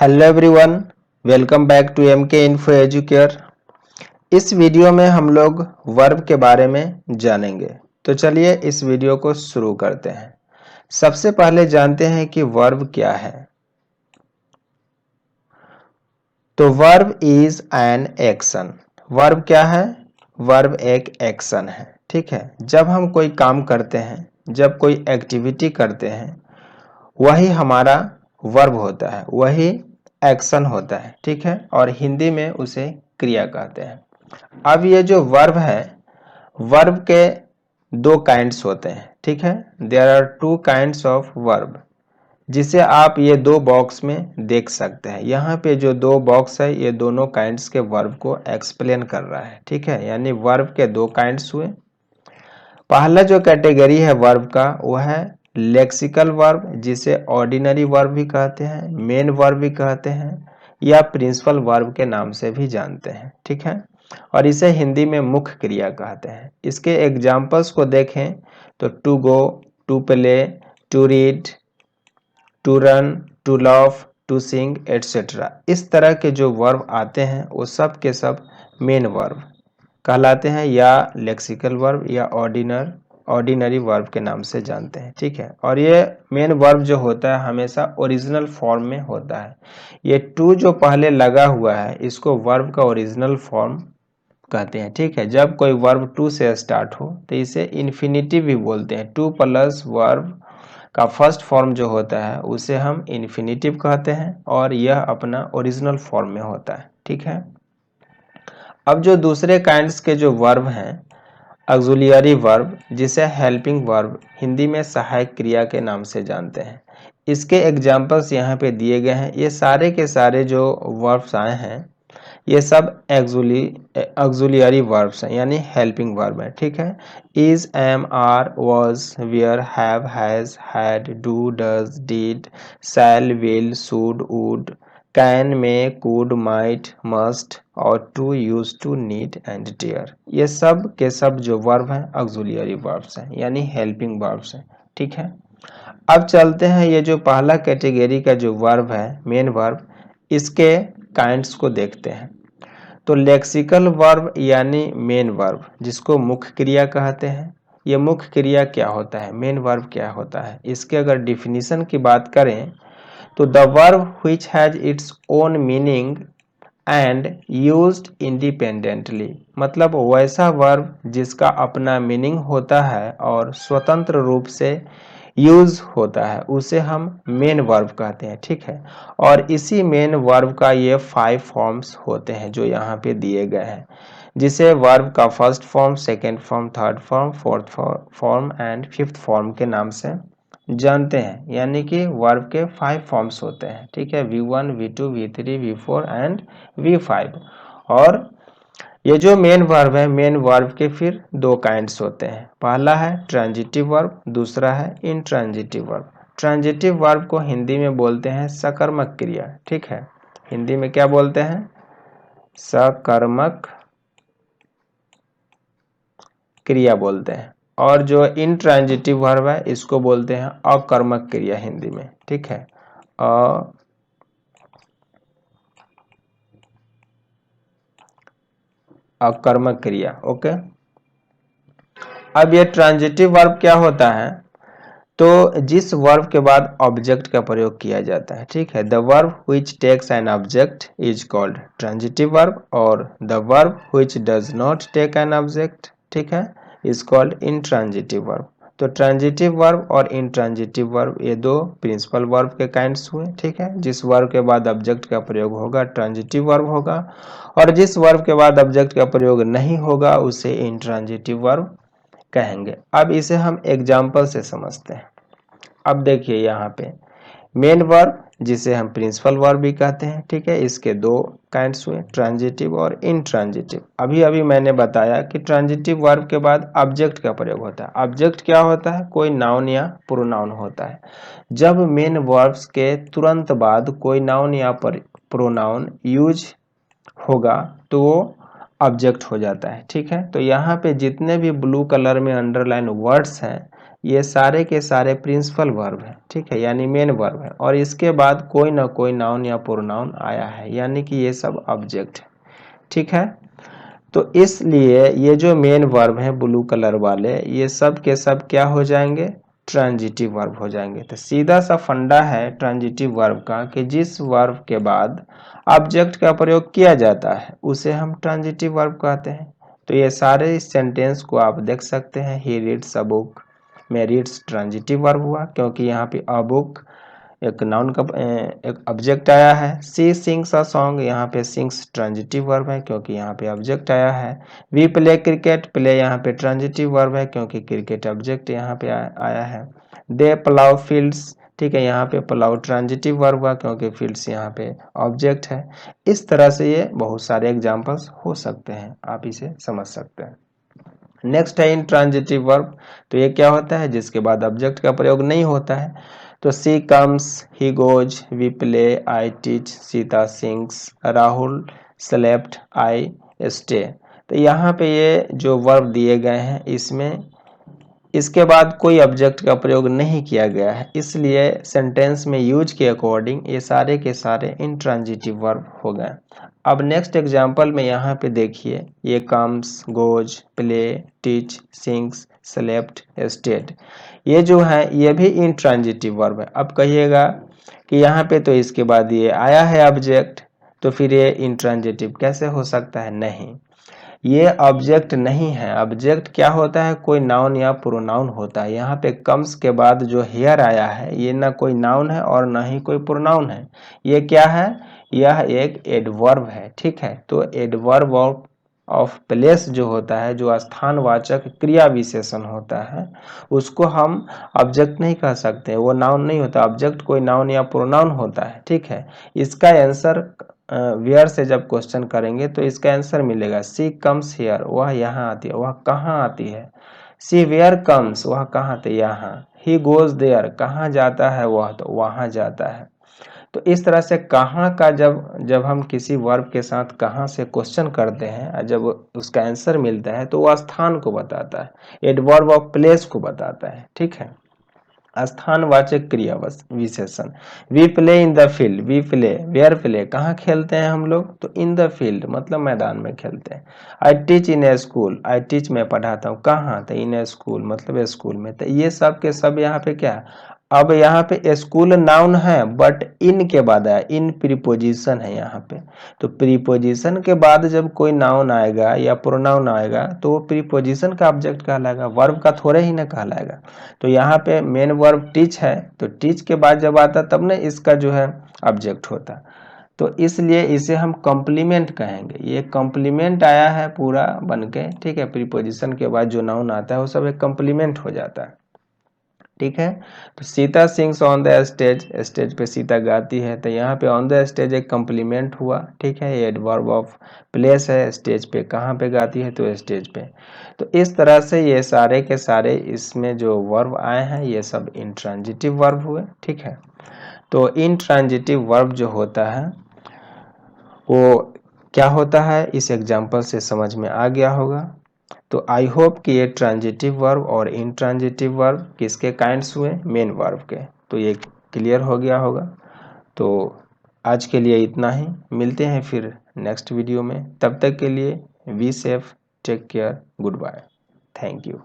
Hello everyone, welcome back to MK Info Educare. इस video में हम लोग वर्ब के बारे में जानेंगे। तो चलिए इस वीडियो को शुरू करते हैं। सबसे पहले जानते हैं कि वर्ब क्या है। तो verb is an action. Verb क्या है? वर्ब एक एक्शन है। ठीक है, जब हम कोई काम करते हैं, जब कोई एक्टिविटी करते हैं, वही हमारा वर्ब होता है, वही एक्शन होता है। ठीक है, और हिंदी में उसे क्रिया कहते हैं। अब ये जो वर्ब है, वर्ब के दो काइंड्स होते हैं। ठीक है, there are two kinds of verb, जिसे आप ये दो बॉक्स में देख सकते हैं। यहाँ पे जो दो बॉक्स है, ये दोनों काइंड्स के वर्ब को एक्सप्लेन कर रहा है। ठीक है, यानी वर्ब के दो काइंड्स हुए। पहला जो कैटेगरी है वर्ब का, वो है लेक्सिकल वर्ब, जिसे ऑर्डिनरी वर्ब भी कहते हैं, मेन वर्ब भी कहते हैं, या प्रिंसिपल वर्ब के नाम से भी जानते हैं। ठीक है, और इसे हिंदी में मुख्य क्रिया कहते हैं। इसके एग्जाम्पल्स को देखें तो to go, to play, to read, to run, to laugh, to sing etcetera. इस तरह के जो वर्ब आते हैं वो सब के सब मेन वर्ब कहलाते हैं, या लेक्सिकल वर्ब या ऑर्डिनरी वर्ब के नाम से जानते हैं। ठीक है, और ये मेन वर्ब जो होता है हमेशा ओरिजिनल फॉर्म में होता है। ये टू जो पहले लगा हुआ है, इसको वर्ब का ओरिजिनल फॉर्म कहते हैं। ठीक है, जब कोई वर्ब टू से स्टार्ट हो तो इसे इन्फिनिटिव भी बोलते हैं। टू प्लस वर्ब का फर्स्ट फॉर्म जो होता है उसे हम इन्फिनिटिव कहते हैं, और यह अपना ओरिजिनल फॉर्म में होता है। ठीक है, अब जो दूसरे काइंड्स के जो वर्ब हैं, ऑक्सिलियरी वर्ब, जिसे हेल्पिंग वर्ब हिंदी में सहायक क्रिया के नाम से जानते हैं। इसके एग्जाम्पल्स यहाँ पे दिए गए हैं। ये सारे के सारे जो वर्ब्स आए हैं, ये सब ऑक्सिलियरी वर्ब्स हैं, यानी हेल्पिंग वर्ब है। ठीक है, is, am, are, was, were, have, has, had, do, does, did, shall, will, should, would, can, may, could, might, must, ought to, used to, need and dare. ये सब के सब जो वर्ब हैं ऑक्सिलियरी वर्ब्स हैं, यानी हेल्पिंग वर्ब्स हैं। ठीक है, अब चलते हैं ये जो पहला कैटेगरी का जो वर्ब है मेन वर्ब, इसके काइंड्स को देखते हैं। तो लेक्सिकल वर्ब यानी मेन वर्ब, जिसको मुख्य क्रिया कहते हैं। ये मुख्य क्रिया क्या होता है, मेन वर्ब क्या होता है, इसके अगर डिफिनीशन की बात करें तो the verb which has its own meaning and used independently. मतलब वैसा वर्ब जिसका अपना मीनिंग होता है और स्वतंत्र रूप से यूज होता है, उसे हम मेन वर्ब कहते हैं। ठीक है, और इसी मेन वर्ब का ये 5 फॉर्म्स होते हैं जो यहाँ पे दिए गए हैं, जिसे वर्ब का first form, second form, third form, fourth form and fifth form के नाम से जानते हैं। यानी कि वर्ब के 5 फॉर्म्स होते हैं। ठीक है, V1, V2, V3, V4 and V5। और ये जो मेन वर्ब है, मेन वर्ब के फिर दो काइंड्स होते हैं। पहला है ट्रांजिटिव वर्ब, दूसरा है इंट्रांजिटिव वर्ब। ट्रांजिटिव वर्ब को हिंदी में बोलते हैं सकर्मक क्रिया। ठीक है, हिंदी में क्या बोलते हैं? सकर्मक क्रिया बोलते हैं। और जो इंट्रांजिटिव वर्ब है, इसको बोलते हैं अकर्मक क्रिया हिंदी में। ठीक है, अकर्मक क्रिया। ओके, अब ये ट्रांजिटिव वर्ब क्या होता है? तो जिस वर्ब के बाद ऑब्जेक्ट का प्रयोग किया जाता है। ठीक है, the verb which takes an object is called transitive verb, और the verb which does not take an object, ठीक है, इज कॉल्ड इंट्रांजिटिव वर्ब। तो ट्रांजिटिव वर्ब और इंट्रांजिटिव वर्ब ये दो प्रिंसिपल वर्ब के काइंड्स हुए। ठीक है, जिस वर्ब के बाद ऑब्जेक्ट का प्रयोग होगा ट्रांजिटिव वर्ब होगा, और जिस वर्ब के बाद ऑब्जेक्ट का प्रयोग नहीं होगा उसे इंट्रांजिटिव वर्ब कहेंगे। अब इसे हम एग्जाम्पल से समझते हैं। अब देखिए यहाँ पे मेन वर्ब, जिसे हम प्रिंसिपल वर्ब भी कहते हैं। ठीक है, इसके दो काइंड्स हुए, ट्रांजिटिव और इनट्रांजिटिव। अभी अभी मैंने बताया कि ट्रांजिटिव वर्ब के बाद ऑब्जेक्ट का प्रयोग होता है। ऑब्जेक्ट क्या होता है? कोई नाउन या प्रोनाउन होता है। जब मेन वर्ब्स के तुरंत बाद कोई नाउन या प्रोनाउन यूज होगा तो वो ऑब्जेक्ट हो जाता है। ठीक है, तो यहाँ पे जितने भी ब्लू कलर में अंडरलाइन वर्ड्स हैं, ये सारे के सारे प्रिंसिपल वर्ब है, ठीक है, यानी मेन वर्ब है, और इसके बाद कोई ना कोई नाउन या प्रोनाउन आया है, यानी कि ये सब ऑब्जेक्ट है, ठीक है। तो इसलिए ये जो मेन वर्ब है ब्लू कलर वाले, ये सब के सब क्या हो जाएंगे, ट्रांजिटिव वर्ब हो जाएंगे। तो सीधा सा फंडा है ट्रांजिटिव वर्ब का कि जिस वर्ब के बाद ऑब्जेक्ट का प्रयोग किया जाता है उसे हम ट्रांजिटिव वर्ब कहते हैं। तो ये सारे इस सेंटेंस को आप देख सकते हैं, ही रीड्स अ बुक में रीड्स ट्रांजिटिव वर्ब हुआ क्योंकि यहाँ पे अ बुक एक नाउन का एक ऑब्जेक्ट आया है। सी सिंग्स अ सॉन्ग, यहाँ पे सिंग्स ट्रांजिटिव वर्ब है क्योंकि यहाँ पे ऑब्जेक्ट आया है। वी प्ले क्रिकेट, प्ले यहाँ पे ट्रांजिटिव वर्ब है क्योंकि क्रिकेट ऑब्जेक्ट यहाँ पे आया है। दे प्लाउ फील्ड्स, ठीक है, यहाँ पे प्लाउ ट्रांजिटिव वर्ब हुआ क्योंकि फील्ड्स यहाँ पे ऑब्जेक्ट है। इस तरह से ये बहुत सारे एग्जाम्पल्स हो सकते हैं, आप इसे समझ सकते हैं। नेक्स्ट है इंट्रांजिटिव वर्ब। तो ये क्या होता है, जिसके बाद ऑब्जेक्ट का प्रयोग नहीं होता है। तो she comes, he goes, we play, I teach, Sita sings, Rahul slept, I stay. तो यहाँ पे ये जो वर्ब दिए गए हैं इसमें इसके बाद कोई ऑब्जेक्ट का प्रयोग नहीं किया गया है, इसलिए सेंटेंस में यूज के अकॉर्डिंग ये सारे के सारे इंट्रांजिटिव वर्ब हो गए। अब नेक्स्ट एग्जांपल में यहाँ पे देखिए, ये comes, goes, play, teach, sings, slept, stayed, ये जो है ये भी इंट्रांजिटिव वर्ब है। अब कहिएगा कि यहाँ पे तो इसके बाद ये आया है ऑब्जेक्ट, तो फिर ये इंट्रांजिटिव कैसे हो सकता है? नहीं, ये ऑब्जेक्ट नहीं है। ऑब्जेक्ट क्या होता है, कोई नाउन या प्रोनाउन होता है। यहाँ पे कम्स के बाद जो हेयर आया है ये ना कोई नाउन है और ना ही कोई प्रोनाउन है, ये क्या है, यह एक एडवर्ब है, ठीक है। तो एडवर्ब ऑफ प्लेस जो होता है, जो स्थानवाचक क्रिया विशेषण होता है, उसको हम ऑब्जेक्ट नहीं कह सकते, वो नाउन नहीं होता। ऑब्जेक्ट कोई नाउन या प्रोनाउन होता है, ठीक है। इसका आंसर वेयर से जब क्वेश्चन करेंगे तो इसका आंसर मिलेगा सी कम्स हियर, वह यहाँ आती है, वह कहाँ आती है। सी वेयर कम्स, वह कहाँ आती है, यहाँ। ही गोज देयर, कहाँ जाता है वह, तो वहाँ जाता है। तो इस तरह से कहाँ का जब जब हम किसी वर्ब के साथ कहाँ से क्वेश्चन करते हैं, जब उसका आंसर मिलता है तो वह स्थान को बताता है, एडवर्ब ऑफ प्लेस को बताता है, ठीक है, स्थानवाचक क्रिया विशेषण। We play in the field, we play where play, कहाँ खेलते हैं हम लोग, तो इन द फील्ड मतलब मैदान में खेलते हैं। I teach in A school, I teach मैं पढ़ाता हूँ, कहाँ, तो इन ए स्कूल मतलब स्कूल में। तो ये सब के सब यहाँ पे क्या, अब यहाँ पे स्कूल नाउन है बट इन के बाद आया, इन प्रीपोजिशन है यहाँ पे। तो प्रीपोजिशन के बाद जब कोई नाउन आएगा या प्रोनाउन आएगा तो वो प्रीपोजिशन का ऑब्जेक्ट कहलाएगा, वर्ब का थोड़े ही ना कहलाएगा। तो यहाँ पे मेन वर्ब टीच है, तो टीच के बाद जब आता तब ना इसका जो है ऑब्जेक्ट होता। तो इसलिए इसे हम कॉम्प्लीमेंट कहेंगे। ये कॉम्प्लीमेंट आया है पूरा बनके, ठीक है। प्रीपोजिशन के बाद जो नाउन आता है वो सब एक कॉम्प्लीमेंट हो जाता है, ठीक है। तो Sita sings on the stage, stage पे सीता गाती है, तो यहाँ पे ऑन द स्टेज एक कॉम्प्लीमेंट हुआ, ठीक है। ये एडवर्ब ऑफ प्लेस है, स्टेज पे कहाँ पे गाती है, तो स्टेज पे। तो इस तरह से ये सारे के सारे इसमें जो वर्ब आए हैं ये सब इंट्रांजिटिव वर्ब हुए, ठीक है। तो इंट्रांजिटिव वर्ब जो होता है वो क्या होता है, इस एग्जाम्पल से समझ में आ गया होगा। तो आई होप कि ये ट्रांजिटिव वर्ब और इंट्रांजिटिव वर्ब किसके काइंड्स हुए, मेन वर्ब के। तो ये क्लियर हो गया होगा। तो आज के लिए इतना ही, मिलते हैं फिर नेक्स्ट वीडियो में। तब तक के लिए be safe, take care, good bye, thank you.